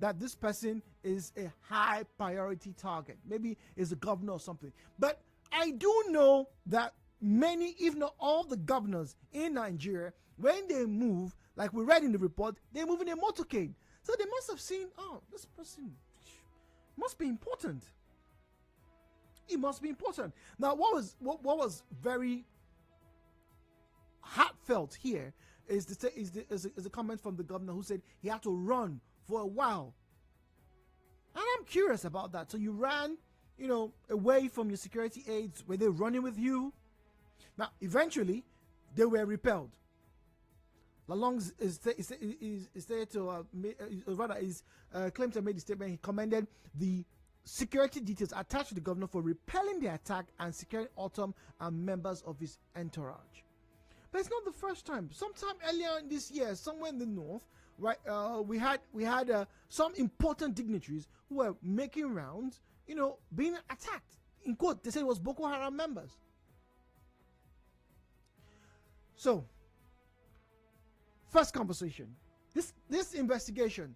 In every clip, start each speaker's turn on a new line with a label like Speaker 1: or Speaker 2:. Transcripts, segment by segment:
Speaker 1: that this person is a high priority target. Maybe is a governor or something. But I do know that many, if not all, the governors in Nigeria, when they move, like we read in the report, they move in a motorcade. So they must have seen, oh, this person must be important. It must be important. Now, what was very heartfelt here is a comment from the governor who said he had to run for a while. And I'm curious about that. So you ran, away from your security aides. Were they running with you? Now, eventually, they were repelled. Lalong claimed to make the statement. He commended the security details attached to the governor for repelling the attack and securing Autumn and members of his entourage. But it's not the first time. Sometime earlier in this year, somewhere in the north, right, we had some important dignitaries who were making rounds, being attacked. In quote, they said it was Boko Haram members. So, first conversation. This investigation,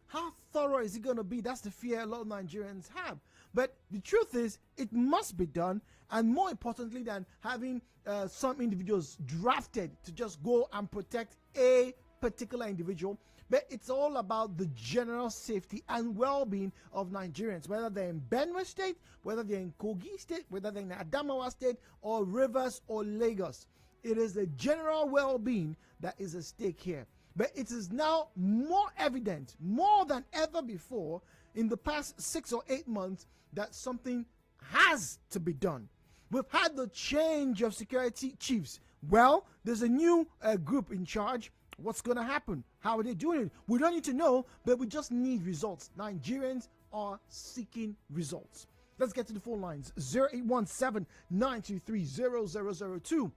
Speaker 1: how thorough is it going to be? That's the fear a lot of Nigerians have. But the truth is, it must be done. And more importantly than having some individuals drafted to just go and protect a particular individual, but it's all about the general safety and well-being of Nigerians, whether they're in Benue State, whether they're in Kogi State, whether they're in Adamawa State, or Rivers, or Lagos. It is the general well-being that is at stake here. But it is now more evident, more than ever before, in the past 6 or 8 months, that something has to be done. We've had the change of security chiefs. Well, there's a new group in charge. What's going to happen? How are they doing it? We don't need to know, but we just need results. Nigerians are seeking results. Let's get to the phone lines. 0817-923-0002.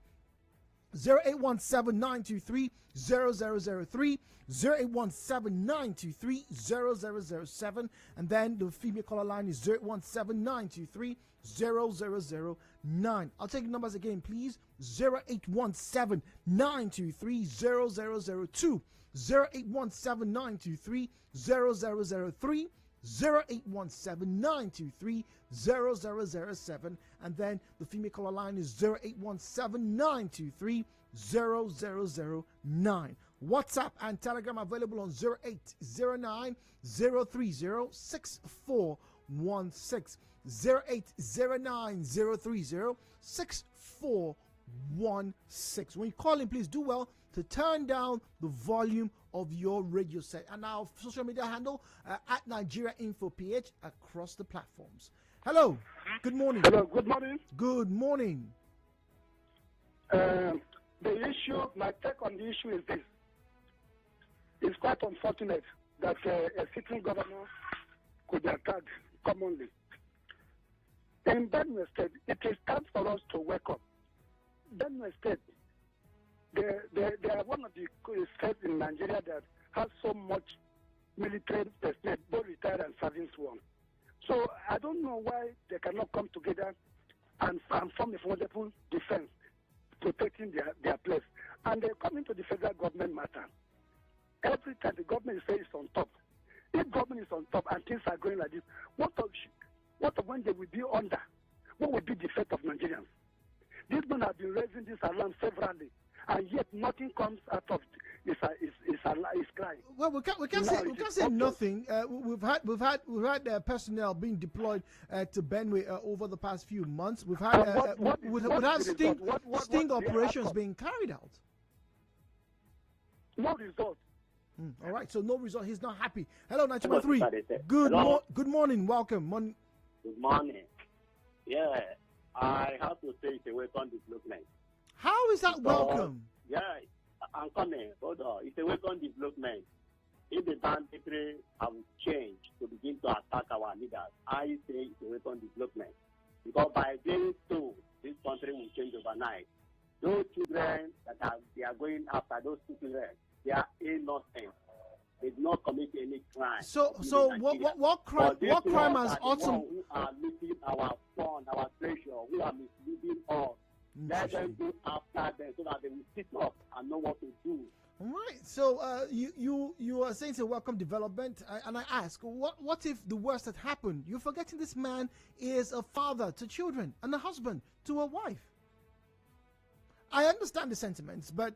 Speaker 1: 0817-923-0003, 0817-923-0007, and then the female caller line is 0817-923-0009. I'll take the numbers again, please. 0817-923-0002, 0817-923-0003, 0817-923-0007, and then the female caller line is 0817-923-0009. WhatsApp and Telegram available on 0809-030-6416, 0809-030-6416. When you call in, please do well to turn down the volume of your radio set. And our social media handle at Nigeria Info PH across the platforms. Hello. Good morning.
Speaker 2: Hello. Good morning.
Speaker 1: Good morning.
Speaker 2: The issue, my take on the issue is this. It's quite unfortunate that a sitting governor could be attacked commonly. In Benue State, it is time for us to wake up. Benue State, they are one of the states in Nigeria that has so much military personnel, both retired and service one. So I don't know why they cannot come together and form a formidable defense protecting their place. And they come into the federal government matter. Every time the government says it's on top. If government is on top and things are going like this, what of when they will be under? What will be the fate of Nigerians? These men have been raising this alarm severally, and yet nothing comes out of his crying.
Speaker 1: Well, we can't say nothing. We've had personnel being deployed to Benue over the past few months. We've had sting operations being carried out.
Speaker 2: No result.
Speaker 1: All right, so no result. He's not happy. Hello, 923. Good morning. Welcome.
Speaker 3: Good morning. Yeah, I have to say it's a welcome development.
Speaker 1: How is that welcome?
Speaker 3: Yeah, I'm coming. Hold on. It's a welcome development. If the banditry have changed to begin to attack our leaders, I say it's a welcome development. Because by doing so, this country will change overnight. Those children they are going after, those children, they are innocent. They did not commit any crime.
Speaker 1: So what crime has Autumn?
Speaker 3: Who are looting our fund, our treasure, who are misleading us. Let them go after them so that they will sit up and know what to do.
Speaker 1: All right. So you are saying it's a welcome development, and I ask, what if the worst had happened? You're forgetting this man is a father to children and a husband to a wife. I understand the sentiments, but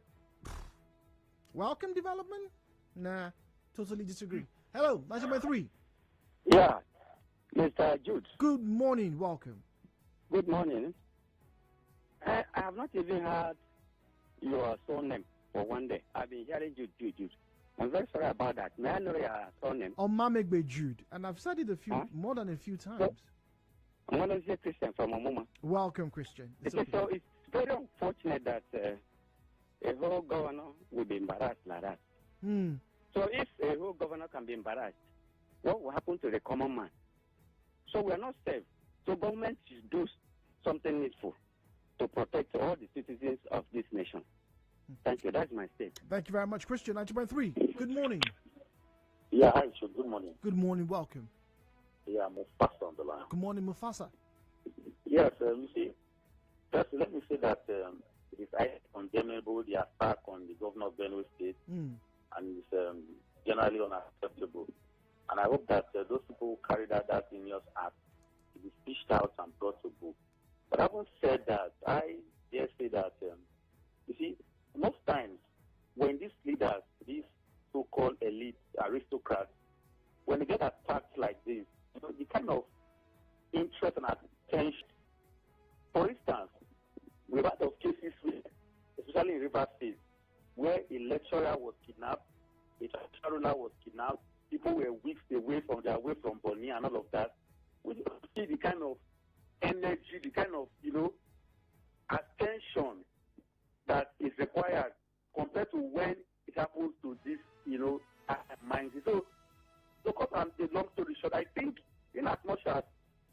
Speaker 1: welcome development? Nah, totally disagree. Hello, 9.3.
Speaker 3: Yeah, Mr. Jude.
Speaker 1: Good morning, welcome.
Speaker 3: Good morning. I have not even heard your surname for one day. I've been hearing Jude. I'm very sorry about that. May I know your surname?
Speaker 1: Omamegbe Jude, and I've said it more than a few times.
Speaker 3: I'm going to say Christian from Omuma.
Speaker 1: Welcome, Christian. It's okay.
Speaker 3: So it's very unfortunate that a whole governor will be embarrassed like that. So if a whole governor can be embarrassed, what will happen to the common man? So we are not safe. So government should do something needful to protect all the citizens of this nation. Thank you. That's my state.
Speaker 1: Thank you very much, Christian. 9.3. Good morning.
Speaker 4: Yeah, hi, so good morning.
Speaker 1: Good morning. Welcome.
Speaker 4: Yeah, Mufasa on the line.
Speaker 1: Good morning, Mufasa.
Speaker 4: Yes, you see, first let me say that it is condemnable, the attack on the governor of Benue State, and it's generally unacceptable. And I hope that those people who carried out that heinous act will be fished out and brought to book. But having said that, I dare say that, you see, most times when these leaders, these so-called elite aristocrats, when they get attacked like this, you know, the kind of interest and attention. For instance, we've heard of cases, especially in River State, where a lecturer was kidnapped, a traveler was kidnapped, people were weeks away from Bonny and all of that. We see the kind of energy, the kind of, attention that is required compared to when it happens to this, minds. So cut the long story short, I think in as much as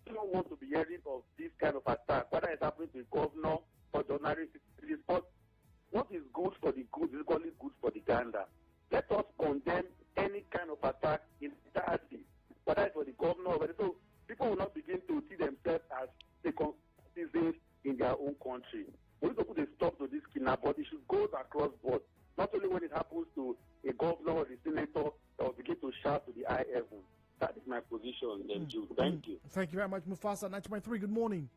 Speaker 4: you don't want to be hearing of this kind of attack, whether it's happening to the governor or the ordinary citizens, but what is good for the good is equally good for the gander. Let us condemn any kind of attack in entirety, whether it's for the governor or whether. So people will not begin to see themselves as second citizens in their own country. We need to put a stop to this kidnap, but it should go across board. Not only when it happens to a governor or a senator that will begin to shout to the high heaven. That is my position, Jude. Thank you.
Speaker 1: Thank you very much, Mufasa. 9.3. Good morning.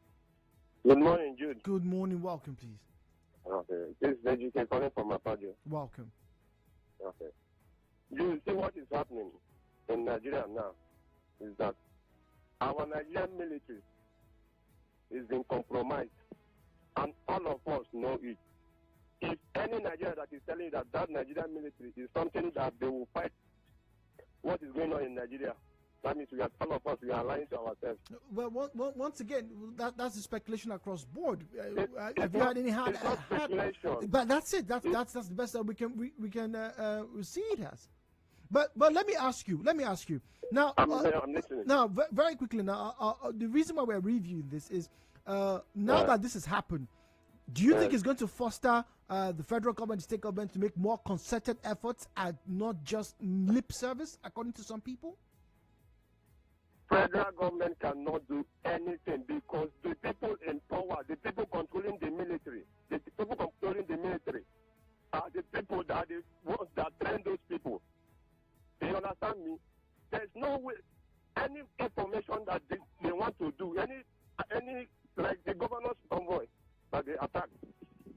Speaker 5: Good morning, Jude.
Speaker 1: Good morning. Welcome, please.
Speaker 5: Okay. This is Education calling from Apadio.
Speaker 1: Welcome.
Speaker 5: Okay. You see what is happening in Nigeria now is that our Nigerian military is being compromised, and all of us know it. If any Nigerian that is telling you that Nigerian military is something that they will fight what is going on in Nigeria, that means all of us, we are lying to ourselves.
Speaker 1: Well, once again, that's the speculation across board. Have you had any hard? But that's it. That's the best that we can see it as. But let me ask you. Now,
Speaker 5: I'm listening.
Speaker 1: Now, very quickly. Now, the reason why we're reviewing this is now that this has happened. Do you think it's going to foster the federal government, the state government, to make more concerted efforts and not just lip service, according to some people?
Speaker 5: Federal government cannot do anything because the people in power, the people controlling the military, the people controlling the military are the people that are the ones that train those people. Do you understand me? There's no way, any information that they want to do, any like the governor's convoy that they attack,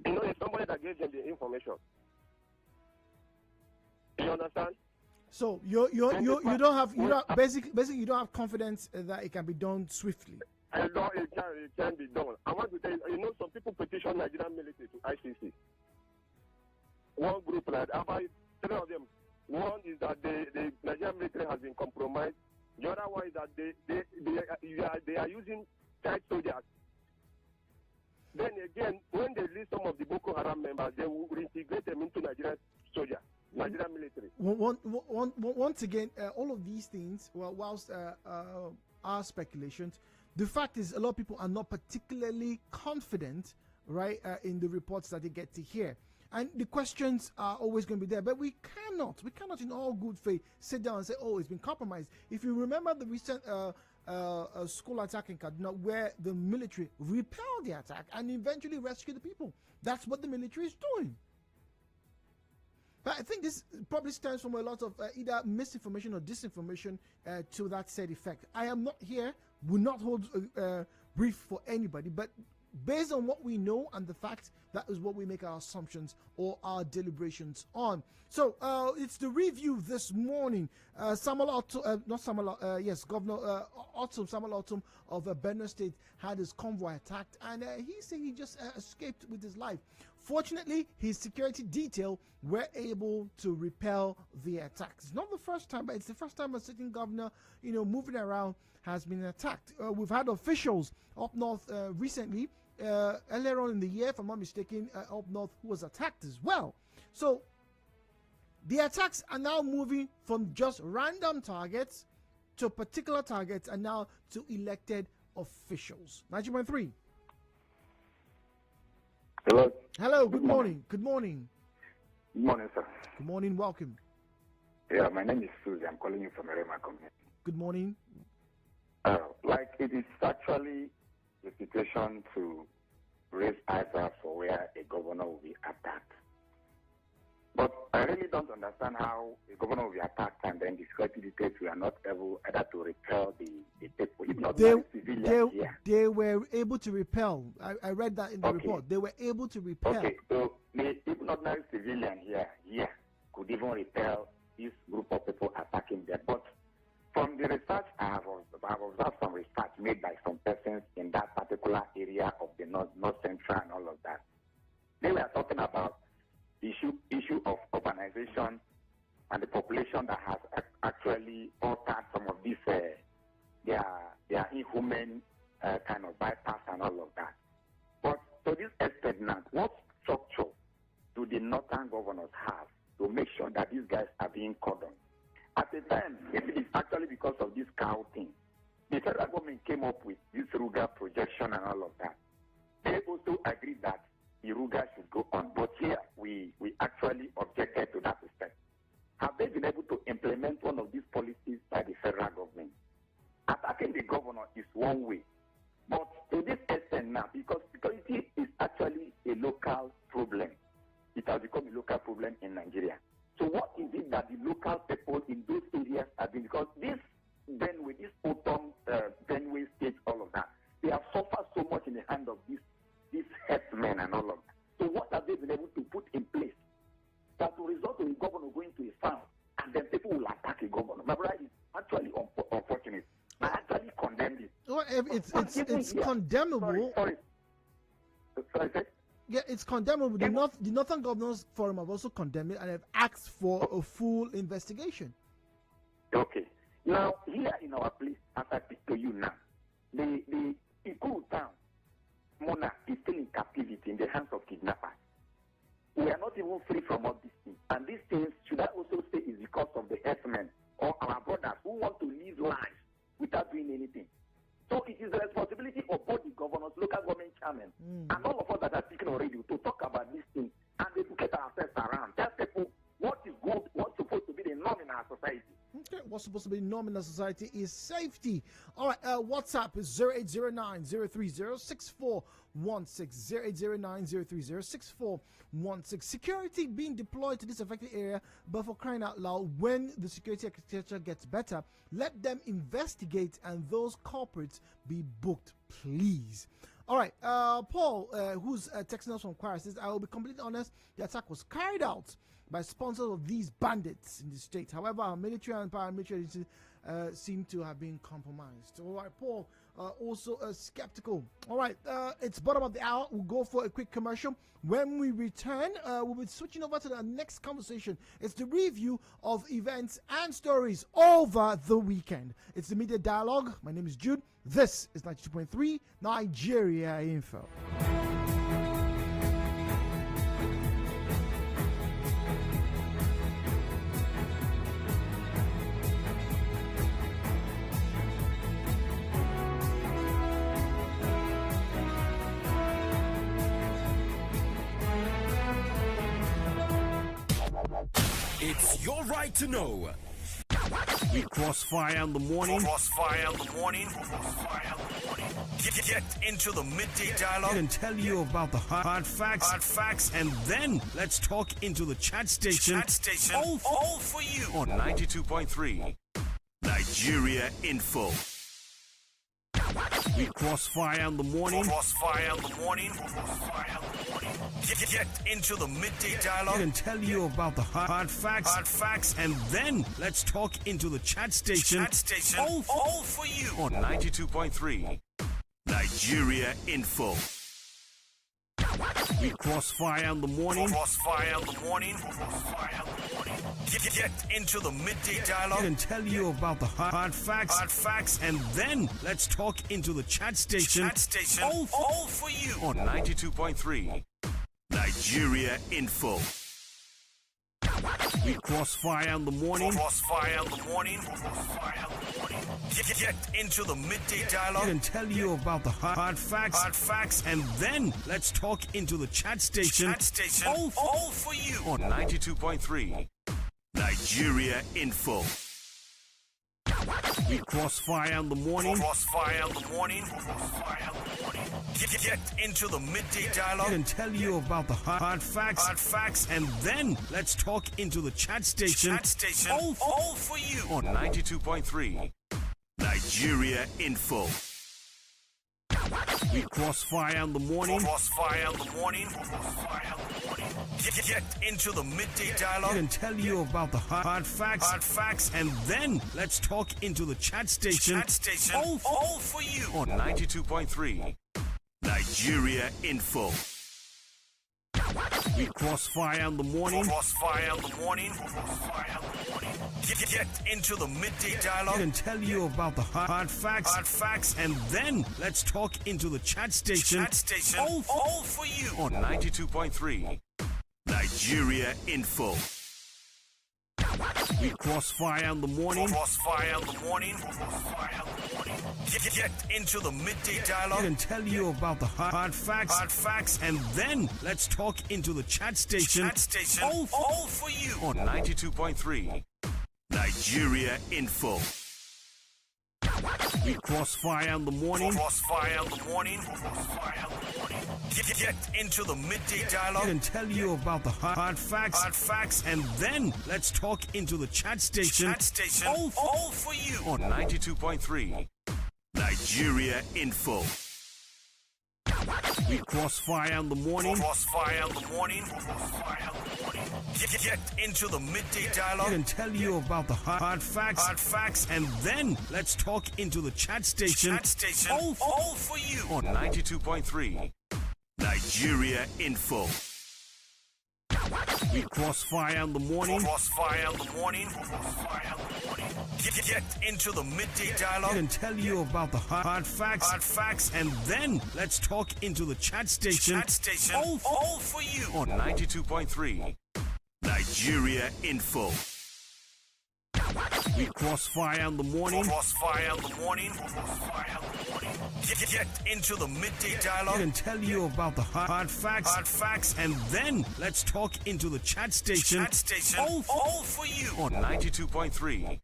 Speaker 5: it's somebody that gave them the information. Do you understand?
Speaker 1: So you don't have basically you don't have confidence that it can be done swiftly.
Speaker 5: I know it can be done. I want to tell you, some people petition Nigerian military to ICC. One group like about 3 of them. One is that the Nigerian military has been compromised. The other one is that they are using child soldiers. Then again, when they release some of the Boko Haram members, they will reintegrate them into Nigerian soldiers. Nigerian military.
Speaker 1: Once again, all of these things, whilst are speculations, the fact is a lot of people are not particularly confident, right, in the reports that they get to hear. And the questions are always going to be there. But we cannot in all good faith sit down and say, oh, it's been compromised. If you remember the recent school attack in Kaduna, where the military repelled the attack and eventually rescued the people. That's what the military is doing. But I think this probably stems from a lot of either misinformation or disinformation to that said effect. I am not here, will not hold a brief for anybody, but based on what we know and the facts, that is what we make our assumptions or our deliberations on. So it's the review this morning. Governor Autumn, Samuel Autumn of Benue State had his convoy attacked, and he said he just escaped with his life. Fortunately, his security detail were able to repel the attacks. It's not the first time, but it's the first time a sitting governor, moving around has been attacked. We've had officials up north recently, earlier on in the year, if I'm not mistaken, up north, who was attacked as well. So the attacks are now moving from just random targets to particular targets and now to elected officials. 90.3.
Speaker 6: Hello.
Speaker 1: Hello, good morning. Good morning.
Speaker 6: Good morning, sir.
Speaker 1: Good morning, welcome.
Speaker 6: Yeah, my name is Susie. I'm calling you from Erema community.
Speaker 1: Good morning.
Speaker 6: It is actually the situation to raise eyebrows for where a governor will be attacked. But I really don't understand how a governor will be attacked and then the security details were not able either to repel the people. If not civilians here.
Speaker 1: They were able to repel. I read that in the
Speaker 6: Okay.
Speaker 1: report. They were able to repel.
Speaker 6: Okay, so the even ordinary civilian here could even repel this group of people attacking them. But from the research I have observed some research made by some persons in that particular area of the north central and all of that. They were talking about issue of urbanization and the population that has actually altered some of these their inhuman kind of bypass and all of that. But to this extent now, what structure do the northern governors have to make sure that these guys are being cordoned? At the time, it is actually because of this cow thing. The federal government came up with this Ruga projection and all of that. They also agreed that the Ruga should go on. But here, we actually objected to that respect. Have they been able to implement one of these policies by the federal government? Attacking the governor is one way. But to this extent now, because security is actually a local problem, it has become a local problem in Nigeria. So what is it that the local people in those areas have been, because this Benue, this autumn Benue state, all of that, they have suffered so much in the hand of these herdsmen and all of that. So what have they been able to put in place that will result in a governor going to a farm and then people will attack a governor? My brother, is actually unfortunate. I actually condemn it.
Speaker 1: Well, it's condemnable.
Speaker 6: Sorry.
Speaker 1: Yeah, it's condemnable. The Northern Governors Forum have also condemned it and have asked for a full investigation.
Speaker 6: Okay. Now, here in our place, as I speak to you now, the Ikuru town, Mona, is still in captivity in the hands of kidnappers. We are not even free from all these things. And these things, should I also say, is because of the herdsmen or our brothers who want to live life without doing anything. So it is the responsibility of both the governors, local government chairmen, and all of us that are speaking on radio to talk about this thing and educate ourselves around. Tell people what is good, what's supposed to be the norm in our society.
Speaker 1: Okay, what's supposed to be the norm in our society is safety. All right, WhatsApp is 0809-030-6416, 0809-030-6416. Security being deployed to this affected area, but for crying out loud, when the security architecture gets better, let them investigate and those culprits be booked, please. All right, Paul, who's texting us from Kwara, says, I will be completely honest, the attack was carried out by sponsors of these bandits in the state. However, our military and paramilitary seem to have been compromised. All right, Paul, also skeptical. All right, it's bottom of the hour. We'll go for a quick commercial. When we return, we'll be switching over to the next conversation. It's the review of events and stories over the weekend. It's the Media Dialogue. My name is Jude. This is 92.3 Nigeria Info.
Speaker 7: It's your right to know. We crossfire in the morning.
Speaker 8: Crossfire in the morning. Get into the midday dialogue.
Speaker 7: And tell you about the hard facts.
Speaker 8: Hard facts.
Speaker 7: And then let's talk into the chat station.
Speaker 8: Chat station. All for you.
Speaker 7: On 92.3.
Speaker 8: Nigeria Info.
Speaker 7: We crossfire in the morning.
Speaker 8: Crossfire in the morning. Get into the midday dialogue.
Speaker 7: And tell you about the hard facts.
Speaker 8: Hard facts.
Speaker 7: And then let's talk into the chat station.
Speaker 8: Chat station. All for you.
Speaker 7: On 92.3.
Speaker 8: Nigeria Info.
Speaker 7: We crossfire in the morning.
Speaker 8: Crossfire in the morning. Get into the midday dialogue.
Speaker 7: And tell you about the hard facts.
Speaker 8: Hard facts.
Speaker 7: And then let's talk into the chat station.
Speaker 8: Chat station. All for you.
Speaker 7: On 92.3.
Speaker 8: Nigeria Info.
Speaker 7: We crossfire in the morning.
Speaker 8: Crossfire in the morning. Get into the midday dialogue.
Speaker 7: And tell you about the hard facts.
Speaker 8: Hard facts.
Speaker 7: And then let's talk into the chat station.
Speaker 8: Chat station. All for you.
Speaker 7: On 92.3.
Speaker 8: Nigeria Info.
Speaker 7: We crossfire in the morning.
Speaker 8: Crossfire in the morning. Get into the midday dialogue.
Speaker 7: And tell you about the hard facts.
Speaker 8: Hard facts.
Speaker 7: And then let's talk into the chat station.
Speaker 8: Chat station. All for you.
Speaker 7: On 92.3.
Speaker 8: Nigeria Info.
Speaker 7: We crossfire in the morning.
Speaker 8: Crossfire in the morning. Get into the midday dialogue.
Speaker 7: And tell you about the hard facts.
Speaker 8: Hard facts.
Speaker 7: And then let's talk into the chat station.
Speaker 8: Chat station. All for you.
Speaker 7: On 92.3.
Speaker 8: Nigeria Info.
Speaker 7: We crossfire in the morning.
Speaker 8: Crossfire in the morning. Get into the midday dialogue.
Speaker 7: And tell you about the hard facts.
Speaker 8: Hard facts.
Speaker 7: And then let's talk into the chat station.
Speaker 8: Chat station. All for you.
Speaker 7: On 92.3.
Speaker 8: Nigeria Info.
Speaker 7: We crossfire in the morning.
Speaker 8: Crossfire in the morning. Get into the midday dialogue.
Speaker 7: And tell you about the hard facts.
Speaker 8: Hard facts.
Speaker 7: And then let's talk into the chat station.
Speaker 8: Chat station. All for you.
Speaker 7: On 92.3.
Speaker 8: Nigeria Info.
Speaker 7: We crossfire in the morning.
Speaker 8: Crossfire in the morning. Get into the midday dialogue.
Speaker 7: And tell you about the hard facts.
Speaker 8: Hard facts.
Speaker 7: And then let's talk into the chat station.
Speaker 8: Chat station. All for you.
Speaker 7: On 92.3.
Speaker 8: Nigeria Info.
Speaker 7: We crossfire in the morning.
Speaker 8: Crossfire in the morning. Get into the midday dialogue.
Speaker 7: And tell you about the hard facts.
Speaker 8: Hard facts.
Speaker 7: And then let's talk into the chat station.
Speaker 8: Chat station. All for you.
Speaker 7: On 92.3.
Speaker 8: Nigeria Info.
Speaker 7: We crossfire in the morning.
Speaker 8: Crossfire in the morning. Get into the midday dialogue.
Speaker 7: And tell you about the hard facts.
Speaker 8: Hard facts.
Speaker 7: And then let's talk into the chat station.
Speaker 8: Chat station. All for you.
Speaker 7: On 92.3.
Speaker 8: Nigeria Info.
Speaker 7: We crossfire in the morning.
Speaker 8: Crossfire in the morning. Get into the midday dialogue.
Speaker 7: And tell you about the hard facts.
Speaker 8: Hard facts.
Speaker 7: And then let's talk into the chat station.
Speaker 8: Chat station. All for you.
Speaker 7: On 92.3.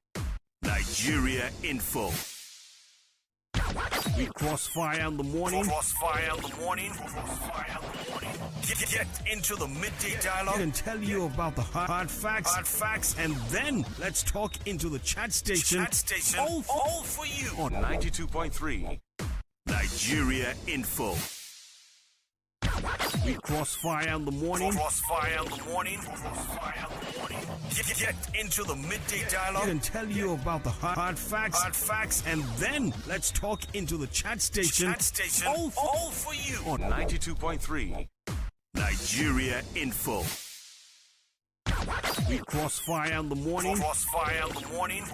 Speaker 8: Nigeria Info.
Speaker 7: We crossfire in the morning.
Speaker 8: Crossfire in the morning. Get into the midday dialogue.
Speaker 7: And tell you about the hard facts.
Speaker 8: Hard facts.
Speaker 7: And then let's talk into the chat station.
Speaker 8: Chat station. All for you.
Speaker 7: On 92.3.
Speaker 8: Nigeria Info.
Speaker 7: We crossfire in the morning.
Speaker 8: Crossfire in the morning. Get into the midday dialogue.
Speaker 7: And tell you about the hard facts.
Speaker 8: Hard facts.
Speaker 7: And then let's talk into the chat station.
Speaker 8: Chat station. All for you.
Speaker 7: On 92.3.
Speaker 8: Nigeria Info.
Speaker 7: We crossfire in the morning.
Speaker 8: Crossfire in the morning.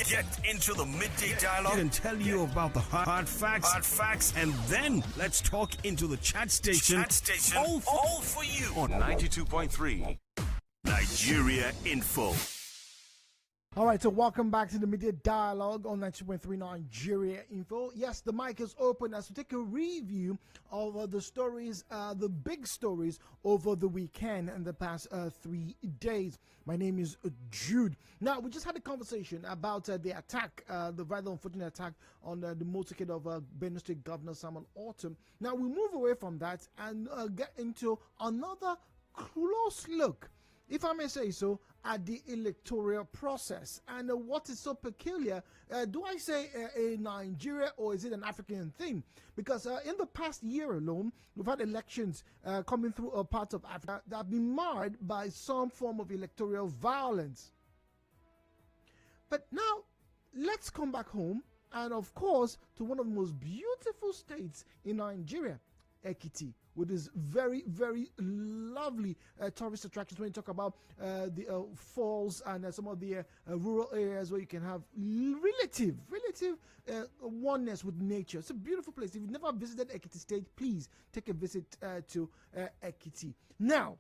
Speaker 8: Get into the midday dialogue.
Speaker 7: And tell you about the hard facts.
Speaker 8: Hard facts.
Speaker 7: And then let's talk into the chat station.
Speaker 8: Chat station. All for you.
Speaker 7: On 92.3.
Speaker 8: Nigeria Info.
Speaker 1: All right, so welcome back to the Media Dialogue on 92.3 Nigeria Info. Yes, the mic is open as we take a review of the stories, the big stories over the weekend and the past 3 days. My name is Jude. Now, we just had a conversation about the attack, the rather unfortunate attack on the motorcade of Benue State Governor Samuel Ortom. Now, we move away from that and get into another close look, if I may say so, at the electoral process. And what is so peculiar, do I say in Nigeria or is it an African thing? Because in the past year alone, we've had elections coming through a part of Africa that have been marred by some form of electoral violence. But now, let's come back home and, of course, to one of the most beautiful states in Nigeria, Ekiti, with its very, very lovely tourist attractions. When you talk about the falls and some of the rural areas where you can have relative oneness with nature. It's a beautiful place. If you've never visited Ekiti State, please take a visit to Ekiti. Now,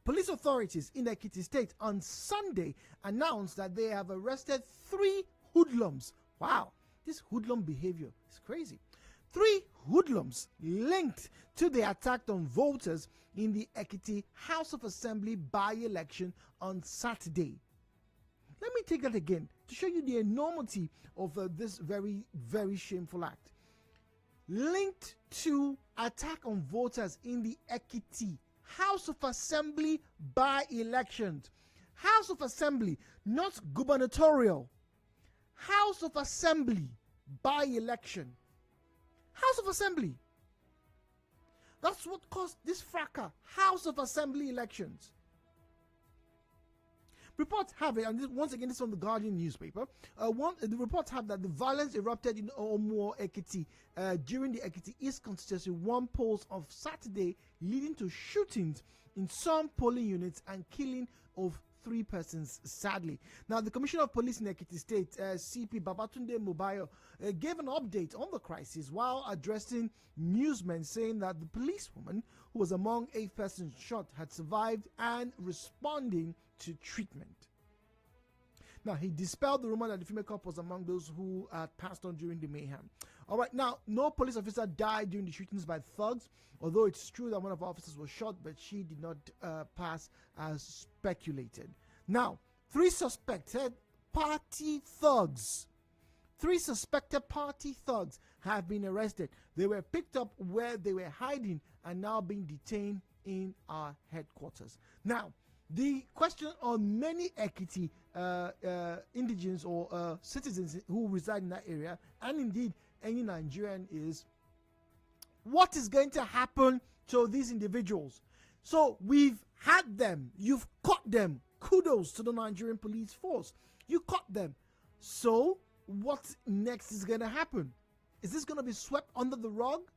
Speaker 1: police authorities in Ekiti State on Sunday announced that they have arrested 3 hoodlums. Wow, this hoodlum behavior is crazy. 3 hoodlums linked to the attack on voters in the Ekiti House of Assembly by-election on Saturday. Let me take that again to show you the enormity of this very, very shameful act. Linked to attack on voters in the Ekiti House of Assembly by-elections. House of Assembly, not gubernatorial. House of Assembly by-election. House of Assembly. That's what caused this fracas. House of Assembly elections. Reports have it, and once again, this is from the Guardian newspaper. The reports have that the violence erupted in Omuo, Ekiti during the Ekiti East constituency 1 polls of Saturday, leading to shootings in some polling units and killing of 3 persons, sadly. Now, the Commissioner of Police in Ekiti State, CP Babatunde Mubayo, gave an update on the crisis while addressing newsmen, saying that the policewoman, who was among 8 persons shot, had survived and responding to treatment. Now, he dispelled the rumor that the female cop was among those who had passed on during the mayhem. All right, now, no police officer died during the shootings by thugs, although it's true that one of our officers was shot, but she did not pass as speculated. Now, 3 suspected party thugs. 3 suspected party thugs have been arrested. They were picked up where they were hiding and now being detained in our headquarters. Now, the question on many Ekiti indigenes or citizens who reside in that area, and indeed any Nigerian, is what is going to happen to these individuals? So we've had them, you've caught them. Kudos to the Nigerian police force. You caught them. So what next is going to happen? Is this going to be swept under the rug?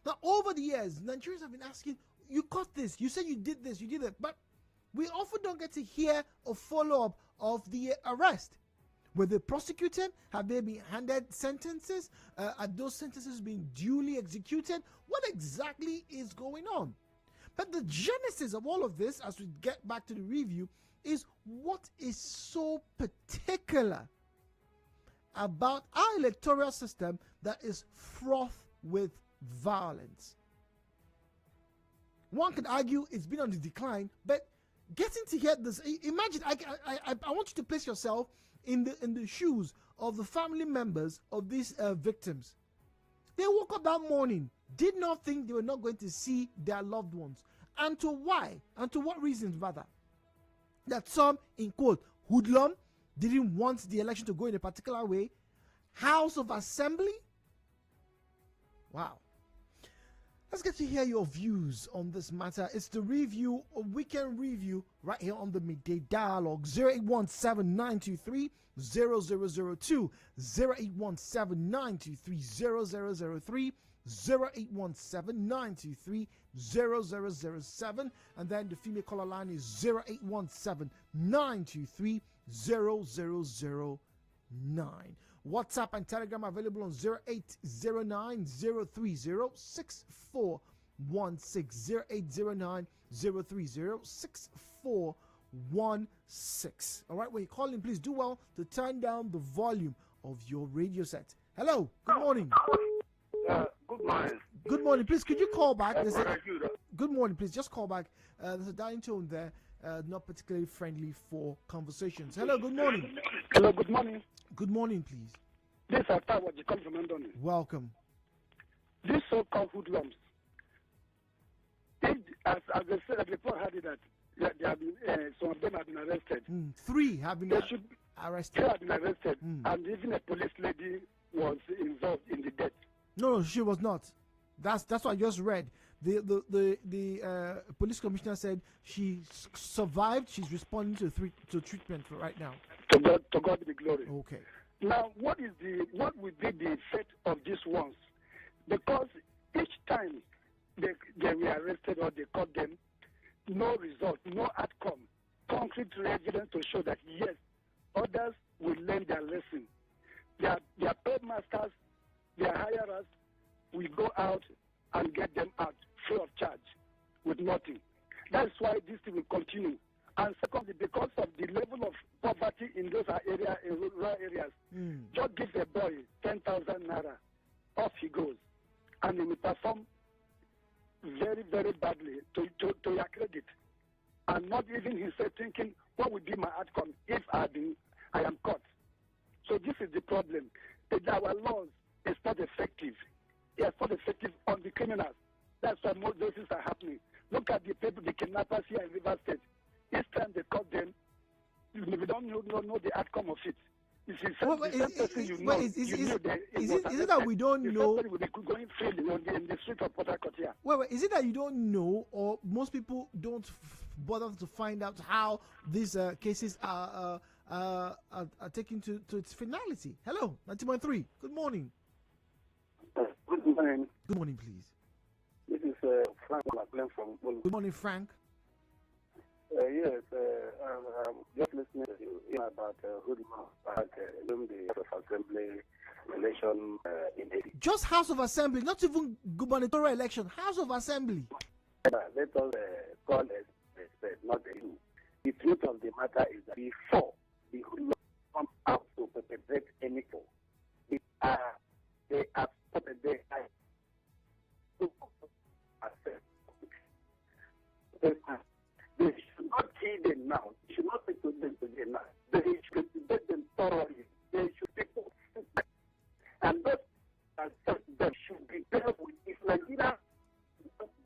Speaker 1: Now, over the years, Nigerians have been asking, you caught this, you said you did this, you did that, but we often don't get to hear a follow-up of the arrest. Were they prosecuted? Have they been handed sentences? Are those sentences being duly executed? What exactly is going on? But the genesis of all of this, as we get back to the review, is what is so particular about our electoral system that is fraught with violence. One could argue it's been on the decline, but getting to hear this, imagine, I want you to place yourself in the shoes of the family members of these victims. They woke up that morning, did not think they were not going to see their loved ones. And to why? And to what reasons, rather? That some, in quote, hoodlum, didn't want the election to go in a particular way. House of Assembly? Wow. Let's get to hear your views on this matter. It's the review, a weekend review, right here on the Midday Dialogue. 0817-923-0002, 0817-923-0003, 0817-923-0007, and then the female caller line is 0817-923-0009. WhatsApp and Telegram available on 0809-030-6416, 0809-030-6416. 9216. All right, when you call in, please do well to turn down the volume of your radio set. Hello, good morning.
Speaker 5: Good morning.
Speaker 1: Good morning, please. Could you call back? Good morning, please. Just call back. There's a dining tone there, not particularly friendly for conversations. Hello, good morning.
Speaker 2: Hello, good morning.
Speaker 1: Good morning, please.
Speaker 2: This is what you come from London.
Speaker 1: Welcome.
Speaker 2: These so-called hoodlums, as they said, the report had it that they have been, some of them have been arrested.
Speaker 1: 3 have been arrested.
Speaker 2: 3 have been arrested, and even a police lady was involved in the death.
Speaker 1: No, she was not. That's what I just read. The police commissioner said she survived. She's responding to treatment right now.
Speaker 2: To God be the glory.
Speaker 1: Okay.
Speaker 2: Now, what would be the fate of these ones? Because each time they were arrested or they caught them, no result, no outcome, concrete evidence to show that yes, others will learn their lesson. Their paymasters, their hirers will go out and get them out free of charge with nothing. That's why this thing will continue. And secondly, because of the level of poverty in those areas, in rural areas, just give a boy 10,000 naira, off he goes, and he will perform very, very badly to your credit, and not even himself thinking, what would be my outcome if I am caught? So this is the problem. Our laws is not effective. It's not effective on the criminals. That's why most of those things are happening. Look at the people, the kidnappers here in River State. Each time they caught them, we don't know the outcome of it. Is it
Speaker 1: that we don't know?
Speaker 2: Will be going freely in the street of Port Harcourt here.
Speaker 1: Well, is it that you don't know, or most people don't bother to find out how these cases are taken to its finality? Hello, 90.3. Good morning.
Speaker 9: Good morning.
Speaker 1: Good morning, please.
Speaker 9: This is Frank McLean from Bolu.
Speaker 1: Good morning, Frank.
Speaker 9: Yes, I'm just listening to you about Hoodlum, about the House of Assembly election in Haiti.
Speaker 1: Just House of Assembly, not even gubernatorial election. House of Assembly.
Speaker 9: Let us call it not the you. The truth of the matter is that before the Hoodlum come out to perpetrate anything, they are spotted there. They should not kill them now. They should not take them today now. They should investigate them thoroughly. They should people, and those that should be dealt with. If Nigeria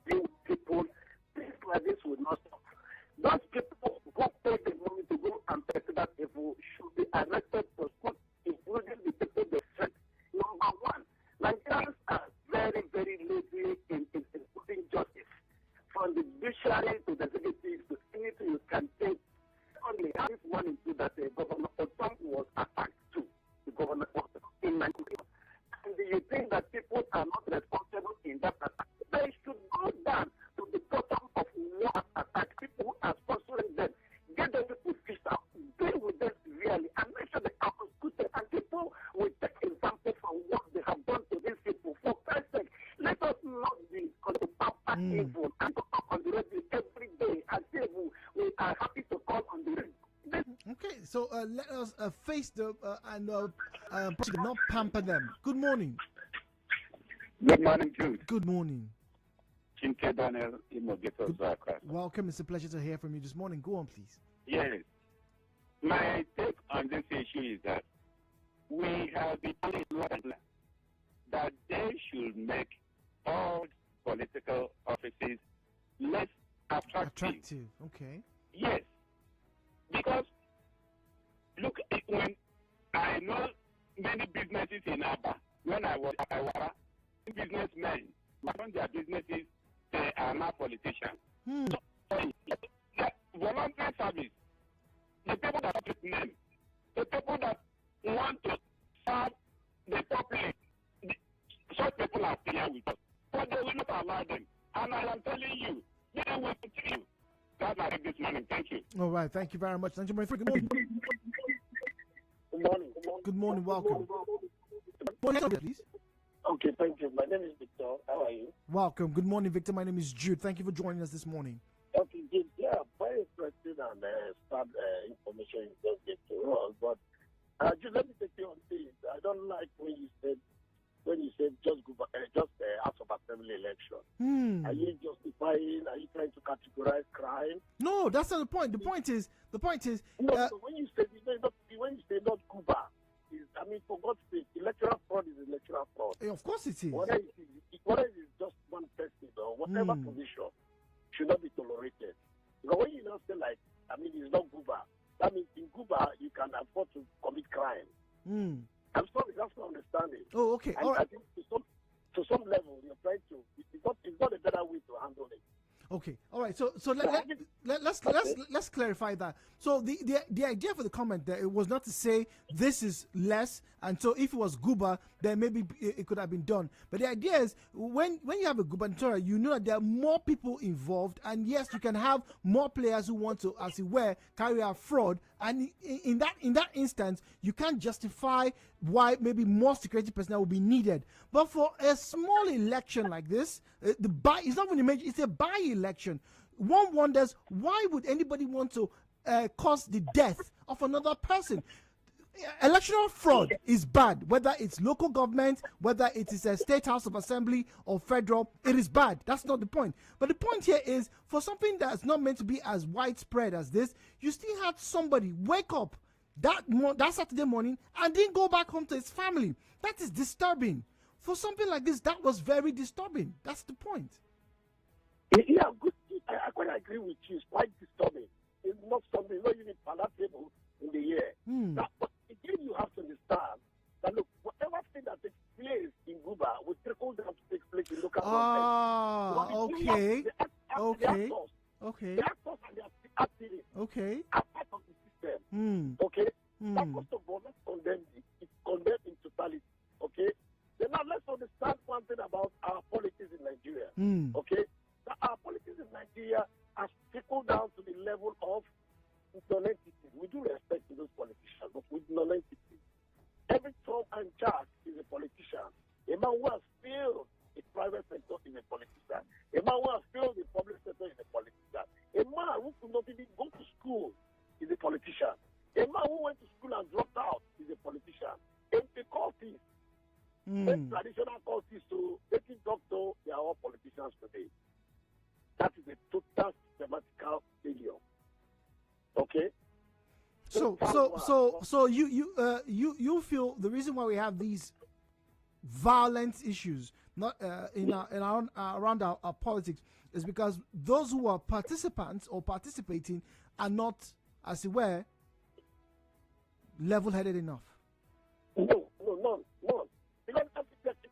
Speaker 9: deal with people, things like this would not stop. Those people who pay the money to go and pay that people should be arrested for school, including the people they sent. Number one, Nigerians are very, very lazy in putting justice. From the judiciary to the executive to anything you can take. Only this one into that Governor Otom was attacked too. The governor in Nigeria. And do you think that people are not responsible in that attack? They should go down to the bottom of what attack. People who are sponsoring them, get them people fished out, deal with them severely, and make sure they are prosecuted. And people will take example from what they have done to these people. For Christ's sake, let us not be on the pamper evil and talk on the radio every day as if we are happy to call on the radio.
Speaker 1: Okay, so let us face the and not pamper them. Good morning.
Speaker 6: Good morning, Jude.
Speaker 1: Good morning.
Speaker 6: Chinke Daniel Imogeto Zakra.
Speaker 1: Welcome. It's a pleasure to hear from you this morning. Go on, please.
Speaker 6: Yes. My take on this issue is that we have been telling that they should make all political offices less attractive.
Speaker 1: Okay.
Speaker 6: Yes. Because, look, when I know many businesses in Aba, when I was at Awara, businessmen, run their businesses, they are not politicians. So, voluntary service, the people that have men, the people that want to serve the public, such people are here with us. But they will not allow them. And I am telling you, they will continue. That's my this morning. Thank you.
Speaker 1: All right. Thank you very much. Good morning.
Speaker 9: Good morning.
Speaker 1: Good morning. Welcome. Please.
Speaker 9: Okay, thank you. My name is Victor. How are you?
Speaker 1: Welcome. Good morning, Victor. My name is Jude. Thank you for joining us this morning.
Speaker 9: Okay, yeah, very interesting and Just let me take you on this. I don't like when you said just House of Assembly election. Are you justifying? Are you trying to categorize crime?
Speaker 1: No, that's not the point. The point is.
Speaker 9: No, so when you say not Cuba, I mean, for God's sake, electoral fraud is electoral fraud.
Speaker 1: Of course it is.
Speaker 9: Whether it is just one person or whatever position should not be tolerated. Because when you now say it's not Cuba, that means in Cuba you can afford to commit crime. I'm sorry, that's not understanding.
Speaker 1: Oh, okay.
Speaker 9: And I think to some level you're trying to. It's not a better way to handle it.
Speaker 1: Okay, all right. So let's clarify that. So the idea for the comment there, it was not to say this is less, and so if it was Guba, then maybe it could have been done. But the idea is when you have a gubernatorial, you know that there are more people involved, and yes, you can have more players who want to, as it were, carry out fraud. And in that instance, you can't justify why maybe more security personnel will be needed. But for a small election like this, it's not even it's a by-election. One wonders, why would anybody want to cause the death of another person? Electoral fraud is bad, whether it's local government, whether it is a state house of assembly or federal, it is bad. That's not the point. But the point here is, for something that's not meant to be as widespread as this, you still had somebody wake up that Saturday morning and then go back home to his family. That is disturbing. For something like this, that was very disturbing. That's the point.
Speaker 9: Yeah, good. I quite agree with you. It's quite disturbing. It's not something, not even palatable in the year. But again, you have to understand that, look, whatever thing that takes place in Cuba will trickle down to take place in local government.
Speaker 1: Okay.
Speaker 9: The actors and the activists are part of the system. Okay? But first of all, let's condemn it. It's condemned in totality. Okay? Then now let's understand one thing about our politics in Nigeria. Okay? That our politics in Nigeria has trickled down to the level of non-entity. We do respect to those politicians, but with non-entity. Every Trump and charge is a politician. A man who has failed the private sector is a politician. A man who has failed the public sector is a politician. A man who could not even go to school is a politician. A man who went to school and dropped out is a politician. A cultist, traditional cultists to taking doctor, they are all politicians today. That is a total systematical failure. Okay.
Speaker 1: So you feel the reason why we have these violent issues not around our politics is because those who are participants or participating are not, as it were, level-headed enough.
Speaker 9: No. Because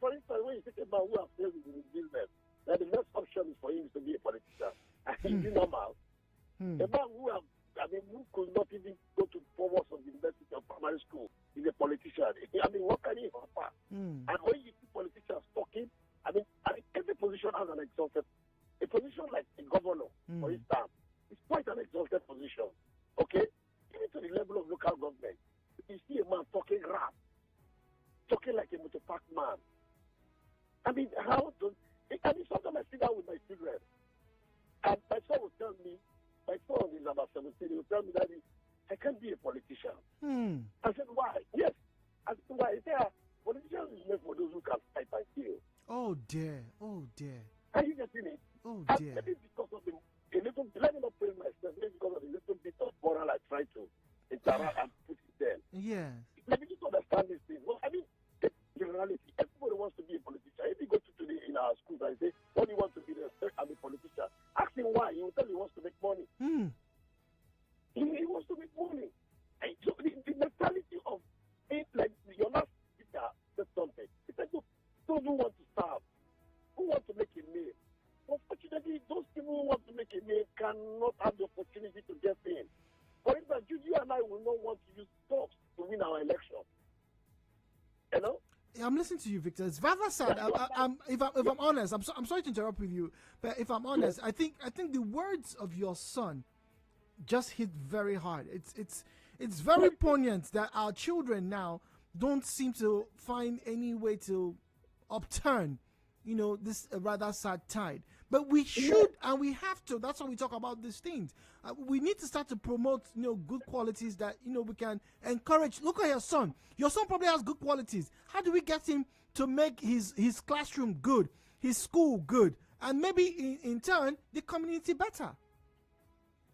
Speaker 9: for instance, when you think about who has failed in his business, then the next option is for him to be a politician. Is it normal? A man who could not even go to 4 walls of the university or primary school is a politician. What can he offer? And when you see politicians talking, every position has an exalted. A position like a governor, for instance, is quite an exalted position. Okay? Even to the level of local government, you see a man talking rap, talking like a motor park man. Sometimes I sit down with my children, and my son will tell me, my son is about 17, he will tell me that I can't be a politician. I said, why? Yes. I said, why? He said, politicians is made for those who can fight and kill.
Speaker 1: Oh dear.
Speaker 9: Are you getting it?
Speaker 1: Oh dear.
Speaker 9: Maybe because of let me not praise myself, maybe because of the little bit of moral I try to interact and put it there.
Speaker 1: Yeah.
Speaker 9: Let me just understand this thing. Well, generality, everybody wants to be a politician. If you go in our schools and say, what do you want to be? I'm a politician. Ask him why. He will tell you he wants to make money. He wants to make money. And so the mentality of it, like your last speaker said something. He said, look, those who want to serve, who want to make a name. Unfortunately, those people who want to make a name cannot have the opportunity to get in. For instance, you and I will not want to use stocks to win our election. You know?
Speaker 1: I'm listening to you, Victor. It's rather sad. If I'm honest, I'm sorry to interrupt with you, but if I'm honest, I think the words of your son just hit very hard. It's very poignant that our children now don't seem to find any way to upturn, this rather sad tide. But we should and we have to. That's why we talk about these things. We need to start to promote, good qualities that we can encourage. Look at your son. Your son probably has good qualities. How do we get him to make his classroom good, his school good, and maybe in turn the community better?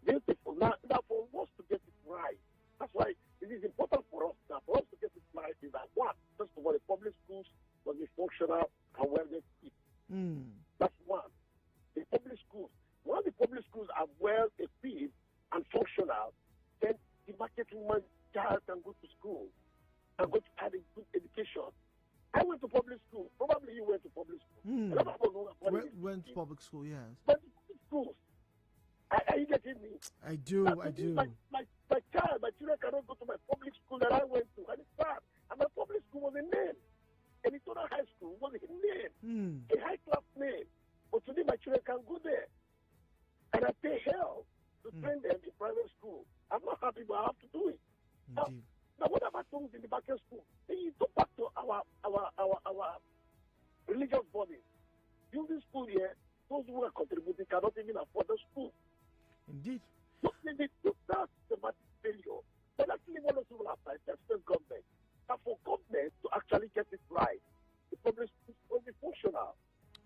Speaker 5: Beautiful. Now for us to get it right, that's why it is important for us now. For us to get it right is that one, first of all, the public schools must be functional and well equipped. That's one. The public schools. Once the public schools are well equipped and functional, then the market woman child can go to school and go to have a good education. I went to public school. Probably you went to public school. A lot of people know
Speaker 1: Went to public school, yes.
Speaker 5: But schools. Are you getting me?
Speaker 1: I do.
Speaker 5: My child, my children cannot go to my public school that I went to, and it's bad. And my public school was a name. And it's not a high school, was a name, a high class name. But today my children can go there. And I pay hell to train them in private school. I'm not happy, but I have to do it. Now what about things in the back end school? Then you go back to our religious bodies. Building school here, those who are contributing cannot even afford the school.
Speaker 1: Indeed.
Speaker 5: That's systematic failure. But actually what also will apply, that's the government. Now for government to actually get it right, the public schools will be functional.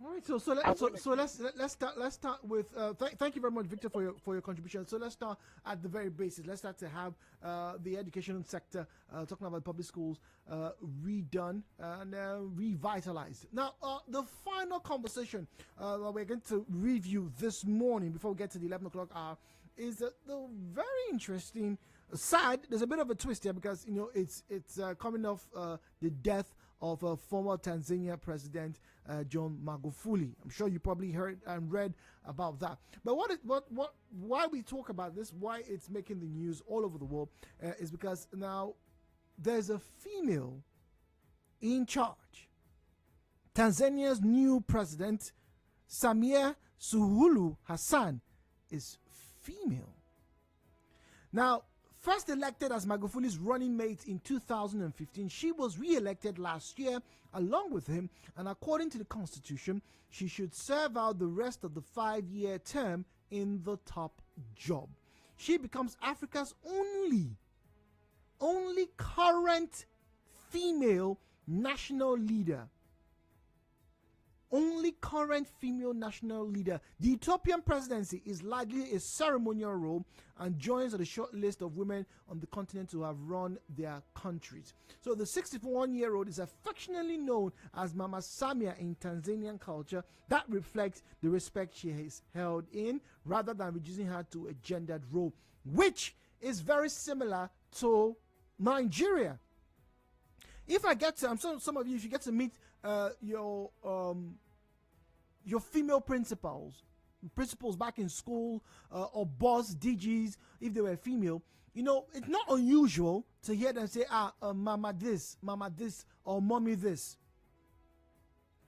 Speaker 1: All right, let's start with. Thank you very much, Victor, for your contribution. So let's start at the very basics. Let's start to have the education sector, talking about public schools, redone and revitalized. Now, the final conversation we're going to review this morning before we get to the 11 o'clock hour is the very interesting. Sad. There's a bit of a twist here because it's coming off the death of former Tanzania President John Magufuli. I'm sure you probably heard and read about that. But why we talk about this, why it's making the news all over the world, is because now there's a female in charge. Tanzania's new president, Samia Suluhu Hassan, is female. Now, first elected as Magufuli's running mate in 2015, she was re-elected last year along with him, and according to the constitution, she should serve out the rest of the 5-year term in the top job. She becomes Africa's only current female national leader. Only current female national leader. The Ethiopian presidency is largely a ceremonial role and joins the short list of women on the continent who have run their countries. So the 61-year-old is affectionately known as Mama Samia in Tanzanian culture. That reflects the respect she has held in, rather than reducing her to a gendered role, which is very similar to Nigeria. If I get to, some of you, if you get to meet your female principals back in school, or boss DGs, if they were female, it's not unusual to hear them say, mama this, or mommy this.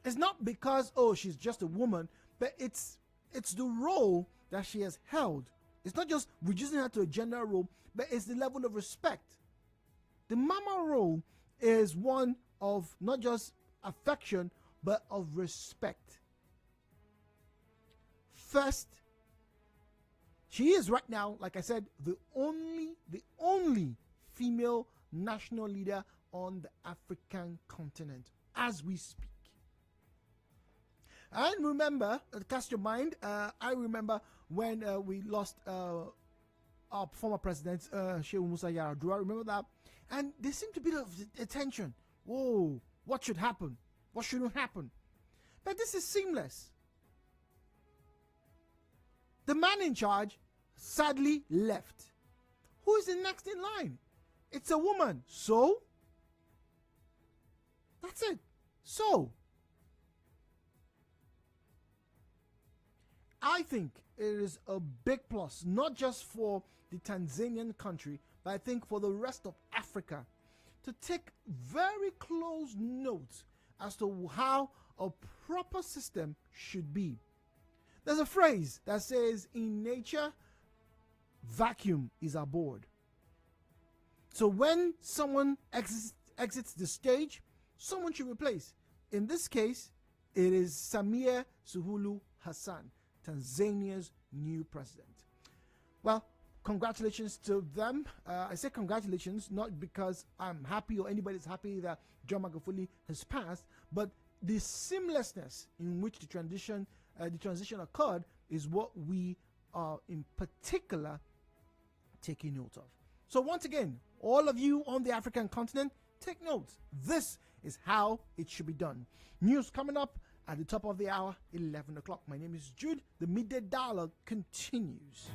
Speaker 1: It's not because, she's just a woman, but it's the role that she has held. It's not just reducing her to a gender role, but it's the level of respect. The mama role is one of not just affection, but of respect. First, she is right now, like I said, the only female national leader on the African continent as we speak. And remember, cast your mind, I remember when we lost our former president, Shehu Musa Yar'Adua. Remember that? And there seemed to be a bit of attention. Whoa, what should happen? What shouldn't happen? But this is seamless. The man in charge sadly left. Who is the next in line? It's a woman. So? That's it. So? I think it is a big plus, not just for the Tanzanian country, but I think for the rest of Africa, to take very close note as to how a proper system should be. There's a phrase that says, in nature, vacuum is abhorred. So when someone exits the stage, someone should replace. In this case, it is Samia Suluhu Hassan, Tanzania's new president. Well, congratulations to them. I say congratulations not because I'm happy or anybody's happy that John Magufuli has passed, but the seamlessness in which the transition occurred is what we are in particular taking note of. So once again, all of you on the African continent, take notes. This is how it should be done. News coming up at the top of the hour, 11 o'clock. My name is Jude. The Midday Dialogue continues.